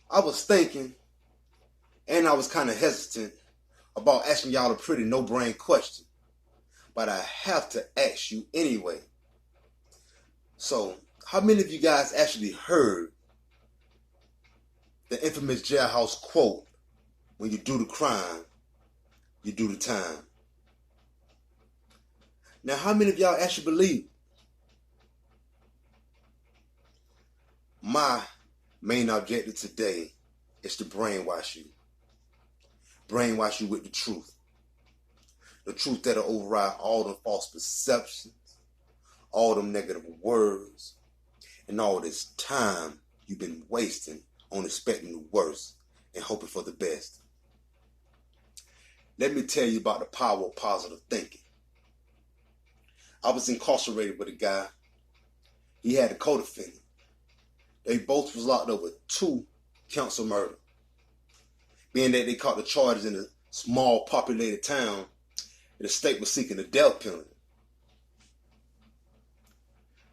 I was thinking, and I was kind of hesitant about asking y'all a pretty no-brain question, but I have to ask you anyway. So, how many of you guys actually heard the infamous jailhouse quote, when you do the crime, you do the time? Now, how many of y'all actually believe it? My main objective today is to brainwash you. Brainwash you with the truth. The truth that'll override all them false perceptions, all them negative words, and all this time you've been wasting on expecting the worst and hoping for the best. Let me tell you about the power of positive thinking. I was incarcerated with a guy. He had a co-defendant. They both was locked up with 2 counts of murder. Being that they caught the charges in a small populated town, the state was seeking the death penalty.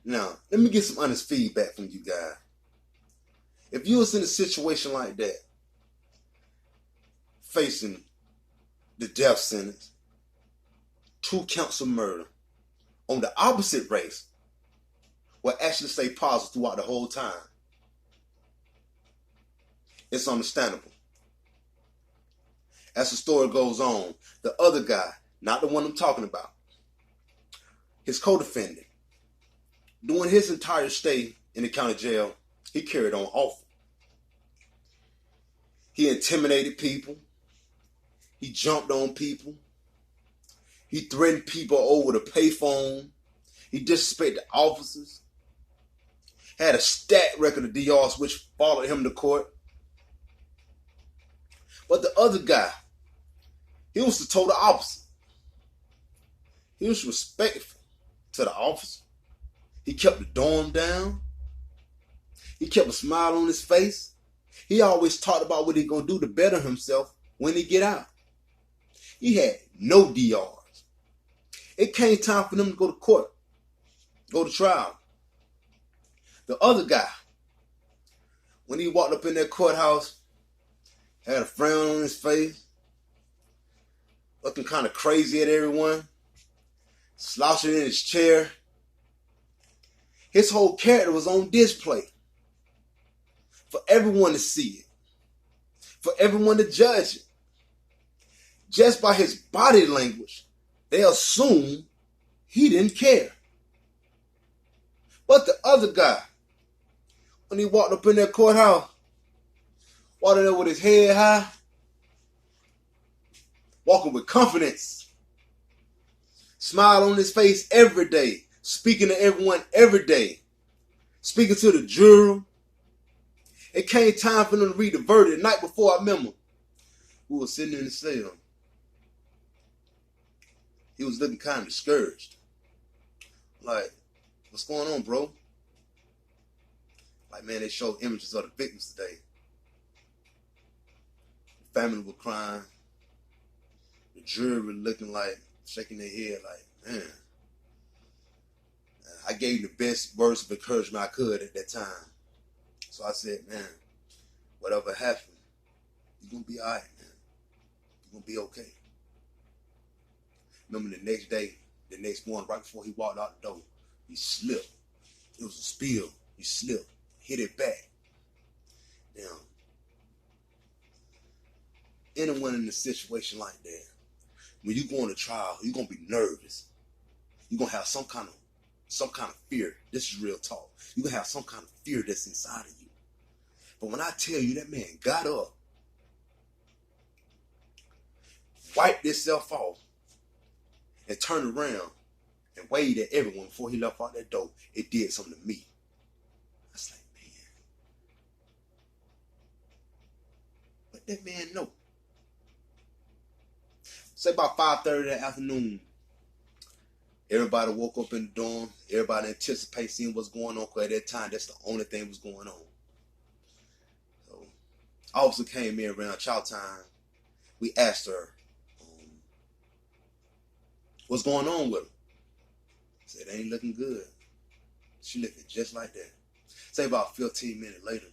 Now, let me get some honest feedback from you guys. If you was in a situation like that, facing the death sentence, 2 counts of murder, on the opposite race, will actually stay positive throughout the whole time. It's understandable. As the story goes on, the other guy, not the one I'm talking about, his co-defendant, during his entire stay in the county jail, he carried on awful. He intimidated people. He jumped on people. He threatened people over the payphone. He disrespected officers. Had a stacked record of DRs which followed him to court. But the other guy, he was the total opposite. He was respectful to the officer. He kept the dorm down. He kept a smile on his face. He always talked about what he gonna do to better himself when he get out. He had no DRs. It came time for them to go to court, go to trial. The other guy, when he walked up in that courthouse, had a frown on his face, looking kind of crazy at everyone, slouching in his chair. His whole character was on display for everyone to see it, for everyone to judge it. Just by his body language, they assumed he didn't care. But the other guy, when he walked up in that courthouse, walked in there with his head high, walking with confidence, smile on his face every day, speaking to everyone every day, speaking to the jury. It came time for them to read the verdict the night before. I remember we were sitting in the cell. He was looking kind of discouraged. Like, what's going on, bro? Like, man, they showed images of the victims today. The family were crying. The jury were looking like, shaking their head like, man. I gave the best words of encouragement I could at that time. So I said, man, whatever happened, you're going to be all right, man. You're going to be okay. Remember the next day, the next morning, right before he walked out the door, he slipped. It was a spill. He slipped, hit it back. Now, anyone in a situation like that, when you go on a trial, you're going to be nervous. You're going to have some kind of fear. This is real talk. You're going to have some kind of fear that's inside of you. But when I tell you that man got up, wiped himself off, and turned around and waved at everyone before he left out that door, it did something to me. I was like, man. But that man know. Say about 5:30 that afternoon, everybody woke up in the dorm. Everybody anticipated seeing what's going on, because at that time, that's the only thing was going on. So, officer came in around chow time. We asked her, what's going on with her? Said, it ain't looking good. She looking just like that. Say about 15 minutes later,